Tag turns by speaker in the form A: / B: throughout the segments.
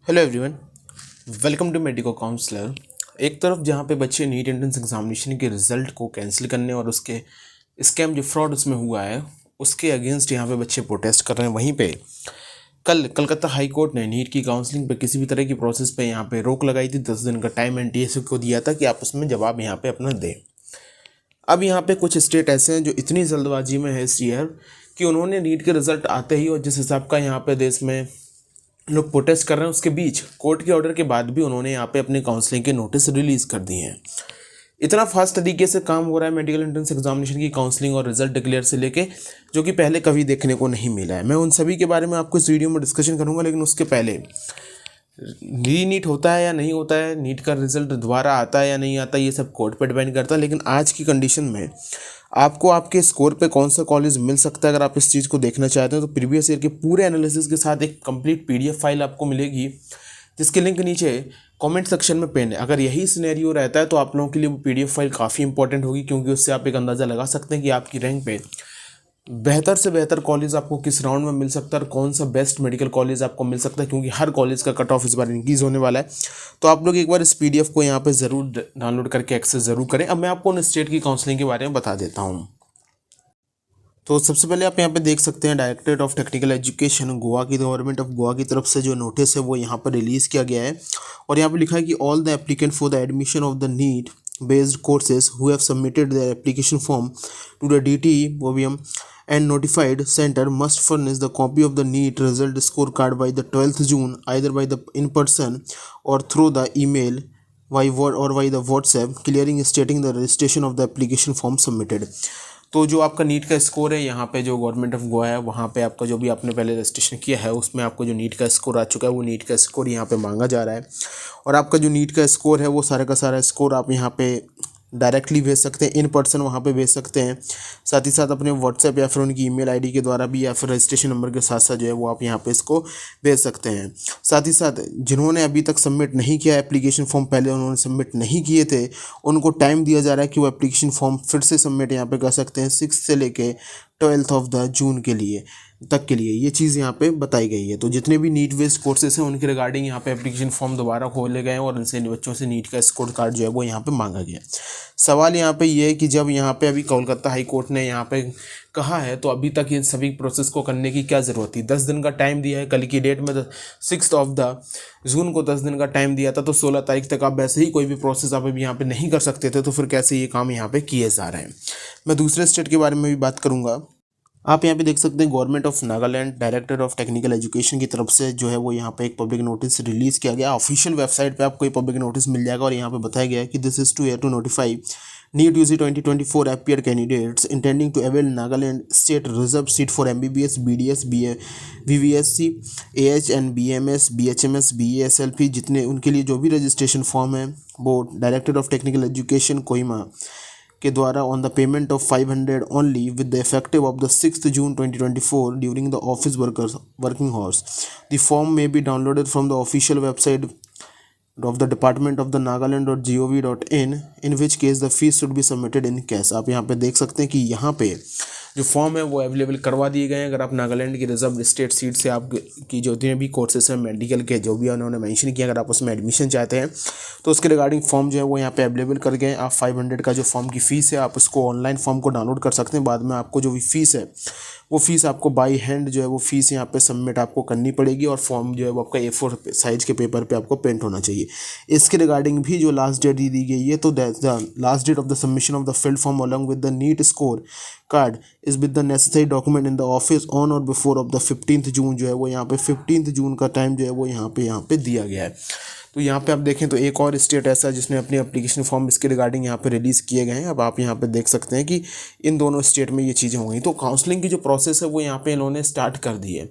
A: Hello everyone, welcome to medico counsellor. एक तरफ जहाँ पे बच्चे नीट एंट्रेंस एग्जामिनेशन के रिजल्ट को कैंसिल करने और उसके स्कैम जो फ्रॉड उसमें हुआ है उसके अगेंस्ट यहाँ पे बच्चे प्रोटेस्ट कर रहे हैं, वहीं पे कल कलकत्ता हाई कोर्ट ने नीट की काउंसलिंग पे किसी भी तरह की प्रोसेस पे यहाँ पे रोक लगाई थी। 10 दिन का टाइम एनटीए को दिया था कि आप उसमें जवाब यहाँ पे अपना दें। अब यहाँ पे कुछ स्टेट ऐसे हैं जो इतनी जल्दबाजी में है इस ईयर कि उन्होंने नीट के रिजल्ट आते ही और जिस हिसाब का यहाँ पे देश में लोग प्रोटेस्ट कर रहे हैं उसके बीच कोर्ट के ऑर्डर के बाद भी उन्होंने यहाँ पे अपने काउंसलिंग के नोटिस रिलीज़ कर दिए हैं। इतना फास्ट तरीके से काम हो रहा है मेडिकल एंट्रेंस एग्जामिनेशन की काउंसलिंग और रिजल्ट डिक्लेयर से लेके, जो कि पहले कभी देखने को नहीं मिला है। मैं उन सभी के बारे में आपको इस वीडियो में डिस्कशन करूंगा, लेकिन उसके पहले री नीट होता है या नहीं होता है, नीट का रिजल्ट दोबारा आता है या नहीं आता, ये सब कोर्ट पर डिपेंड करता है। लेकिन आज की कंडीशन में आपको आपके स्कोर पे कौन सा कॉलेज मिल सकता है, अगर आप इस चीज़ को देखना चाहते हैं तो प्रीवियस ईयर के पूरे एनालिसिस के साथ एक कंप्लीट पीडीएफ फाइल आपको मिलेगी, जिसके लिंक नीचे कमेंट सेक्शन में पिन है। अगर यही सिनेरियो रहता है तो आप लोगों के लिए वो पीडीएफ फाइल काफ़ी इंपॉर्टेंट होगी, क्योंकि उससे आप एक अंदाज़ा लगा सकते हैं कि आपकी रैंक पे बेहतर से बेहतर कॉलेज आपको किस राउंड में मिल सकता है और कौन सा बेस्ट मेडिकल कॉलेज आपको मिल सकता है, क्योंकि हर कॉलेज का कट ऑफ इस बार इंक्रीज़ होने वाला है। तो आप लोग एक बार इस पीडीएफ को यहाँ पे ज़रूर डाउनलोड करके एक्सेस ज़रूर करें। अब मैं आपको उन स्टेट की काउंसलिंग के बारे में बता देता हूँ। तो सबसे पहले आप यहाँ पे देख सकते हैं directorate of technical education Goa की, गवर्नमेंट ऑफ गोवा की तरफ से जो नोटिस है वो यहाँ पर रिलीज़ किया गया है। और यहाँ पे लिखा है कि all the applicant for the admission of the NEET based courses who have submitted their application form to the DTE OBM and notified center must furnish the copy of the NEET result scorecard by the 12th June, either by the in person or through the email by or by the WhatsApp, clearing stating the registration of the application form submitted। तो जो आपका NEET का score है यहाँ पे जो government of Goa है वहाँ पे आपका जो भी आपने पहले रजिस्ट्रेशन किया है उसमें आपको जो नीट का स्कोर आ चुका है वो नीट का स्कोर यहाँ पे मांगा जा रहा है। और आपका जो नीट का स्कोर है वो सारा का सारा स्कोर आप यहाँ पे डायरेक्टली भेज सकते हैं, इन पर्सन वहाँ पे भेज सकते हैं। साथ ही साथ अपने व्हाट्सएप या फिर उनकी ईमेल आईडी के द्वारा भी, या फिर रजिस्ट्रेशन नंबर के साथ साथ जो है वो आप यहाँ पे इसको भेज सकते हैं। साथ ही साथ जिन्होंने अभी तक सबमिट नहीं किया एप्लीकेशन फॉर्म, पहले उन्होंने सबमिट नहीं किए थे, उनको टाइम दिया जा रहा है कि वो एप्लीकेशन फॉर्म फिर से सबमिट यहाँ पे कर सकते हैं 6 से लेके 12 ऑफ द जून के लिए ये चीज़ यहाँ पे बताई गई है। तो जितने भी नीट बेस्ड कोर्सेज हैं उनके रिगार्डिंग यहाँ पे एप्लीकेशन फॉर्म दोबारा खोले गए हैं और उनसे बच्चों से नीट का स्कोर कार्ड जो है वो यहाँ पे मांगा गया। सवाल यहाँ पे ये है कि जब यहाँ पे अभी कोलकाता हाई कोर्ट ने यहाँ पे कहा है तो अभी तक इन सभी प्रोसेस को करने की क्या ज़रूरत थी। 10 दिन का टाइम दिया है, कल की डेट में 6 ऑफ द जून को 10 दिन का टाइम दिया था, तो 16 तारीख तक आप वैसे ही कोई भी प्रोसेस आप अभी यहाँ पे नहीं कर सकते थे, तो फिर कैसे ये काम यहाँ पे किए जा रहे हैं। मैं दूसरे स्टेट के बारे में भी बात करूँगा। आप यहाँ पे देख सकते हैं government of Nagaland director of technical education की तरफ से जो है वो यहाँ पे एक पब्लिक नोटिस रिलीज़ किया गया। ऑफिशियल वेबसाइट पे आपको ये पब्लिक नोटिस मिल जाएगा और यहाँ पे बताया गया है कि this is to notify NEET UG 2024 appear candidates intending to avail Nagaland state reserved seat for MBBS, BDS, BA, VVSC, AH and BMS, BHMS, BA, SLP, जितने उनके लिए जो भी रजिस्ट्रेशन फॉर्म है वो director of technical education Kohima के द्वारा on the payment of 500 only with the effective of the 6th June 2024 during the office working hours. The form may be downloaded from the official website of the Department of the Nagaland.gov.in, in which case the fees should be submitted in cash। आप यहाँ पे देख सकते हैं कि यहाँ पे जो फॉर्म है वो अवेलेबल करवा दिए गए हैं। अगर आप नागालैंड की रिजर्व स्टेट सीट से आप की जो भी कोर्सेज हैं मेडिकल के जो भी उन्होंने मेंशन किया, अगर आप उसमें एडमिशन चाहते हैं तो उसके रिगार्डिंग फॉर्म जो है वो यहाँ पे अवेलेबल कर गए। आप 500 का जो फॉर्म की फ़ीस है आप उसको ऑनलाइन फॉर्म को डाउनलोड कर सकते हैं। बाद में आपको जो भी फीस है वो फीस आपको बाई हैंड जो है वो फीस यहाँ पे सबमिट आपको करनी पड़ेगी और फॉर्म जो है वो आपका A4 साइज़ के पेपर पे आपको प्रिंट होना चाहिए। इसके रिगार्डिंग भी जो लास्ट डेट दी गई है, तो the last date of the submission of the filled form along with the NEET score card is with the necessary document in the office on or before of the 15th June जो है वो यहाँ पे 15th जून का time जो है वो यहाँ पे दिया गया है। तो यहाँ पे आप देखें तो एक और स्टेट ऐसा है जिसने अपने एप्लीकेशन फॉर्म इसके रिगार्डिंग यहाँ पे रिलीज़ किए गए हैं। अब आप यहाँ पे देख सकते हैं कि इन दोनों स्टेट में ये चीज़ें हो गई। तो काउंसलिंग की जो प्रोसेस है वो यहाँ पे इन्होंने स्टार्ट कर दी है।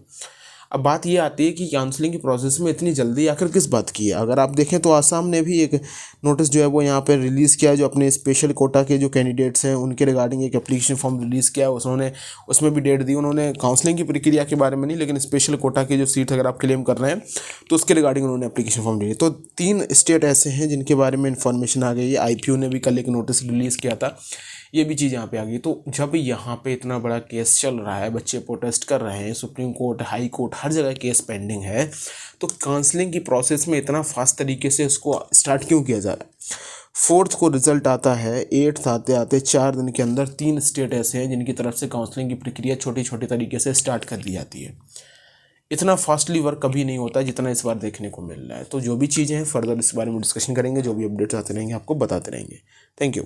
A: अब बात ये आती है कि काउंसलिंग की प्रोसेस में इतनी जल्दी आखिर किस बात की है। अगर आप देखें तो आसाम ने भी एक नोटिस जो है वो यहाँ पे रिलीज़ किया, जो अपने स्पेशल कोटा के जो कैंडिडेट्स हैं उनके रिगार्डिंग एक एप्लीकेशन फॉर्म रिलीज़ किया। उन्होंने उसमें भी डेट दी, उन्होंने काउंसलिंग की प्रक्रिया के बारे में नहीं, लेकिन स्पेशल कोटा की जो सीट अगर आप क्लेम कर रहे हैं तो उसके रिगार्डिंग उन्होंने एप्लीकेशन फॉर्म दी। तो 3 स्टेट ऐसे हैं जिनके बारे में इन्फॉर्मेशन आ गई है। IPO ने भी कल एक नोटिस रिलीज़ किया था, ये भी चीज़ यहाँ पे आ गई। तो जब यहाँ पे इतना बड़ा केस चल रहा है, बच्चे प्रोटेस्ट कर रहे हैं, सुप्रीम कोर्ट, हाई कोर्ट, हर जगह केस पेंडिंग है, तो काउंसलिंग की प्रोसेस में इतना फास्ट तरीके से उसको स्टार्ट क्यों किया जा रहा है। 4th को रिजल्ट आता है, 8th आते आते 4 दिन के अंदर 3 स्टेट ऐसे हैं जिनकी तरफ से काउंसलिंग की प्रक्रिया छोटी छोटी तरीके से स्टार्ट कर दी जाती है। इतना फास्टली वर्क कभी नहीं होता जितना इस बार देखने को मिल रहा है। तो जो भी चीज़ें हैं फर्दर इस बारे में डिस्कशन करेंगे, जो भी अपडेट्स आते रहेंगे आपको बताते रहेंगे। Thank you.